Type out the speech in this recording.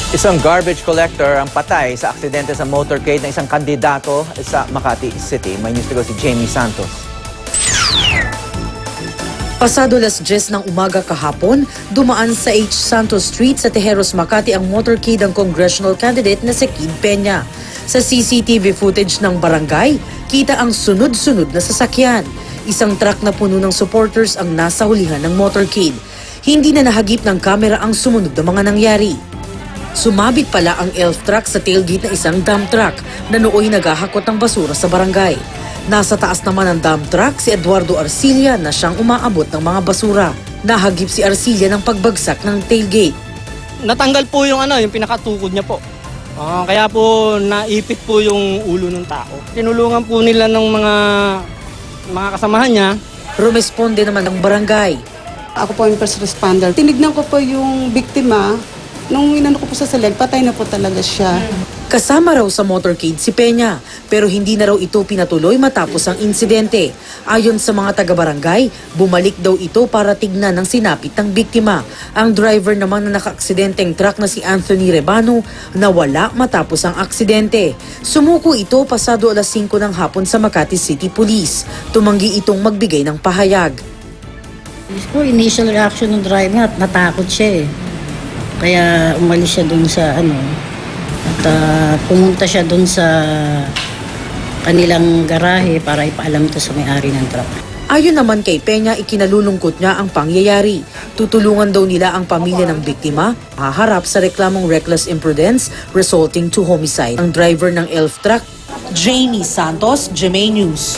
Isang garbage collector ang patay sa aksidente sa motorcade ng isang kandidato sa Makati City. May news to go si Jamie Santos. Pasado 10:00 ng umaga kahapon, dumaan sa H. Santos Street sa Tejeros, Makati ang motorcade ng congressional candidate na si Kid Peña. Sa CCTV footage ng barangay, kita ang sunod-sunod na sasakyan. Isang truck na puno ng supporters ang nasa hulihan ng motorcade. Hindi na nahagip ng kamera ang sumunod na mga nangyari. Sumabit pala ang elf truck sa tailgate ng isang dump truck na nooy naghahakot ng basura sa barangay. Nasa taas naman ng dump truck si Eduardo Arcilla na siyang umaabot ng mga basura. Nahagip si Arcilla ng pagbagsak ng tailgate. Natanggal po yung yung pinakatukod niya po. Kaya po naipit po yung ulo ng tao. Tinulungan po nila ng mga kasamahan niya. Rumesponde naman ng barangay. Ako po yung first responder. Tinignan ko po yung biktima. Nung inano ko po sa leg, patay na po talaga siya. Kasama raw sa motorcade si Peña, pero hindi na raw ito pinatuloy matapos ang insidente. Ayon sa mga taga-barangay, bumalik daw ito para tignan ng sinapit ng biktima. Ang driver naman na naka-aksidenteng truck na si Anthony Rebano nawala matapos ang aksidente. Sumuko ito pasado 5:00 ng hapon sa Makati City Police. Tumanggi itong magbigay ng pahayag. Initial reaction ng driver, natakot siya eh. Kaya umalis siya doon sa at pumunta siya doon sa kanilang garahe para ipaalam ito sa may-ari ng truck. Ayon naman kay Peña, ikinalulungkot niya ang pangyayari. Tutulungan daw nila ang pamilya ng biktima, haharap sa reklamong reckless imprudence resulting to homicide. Ang driver ng elf truck, Jamie Santos, GMA News.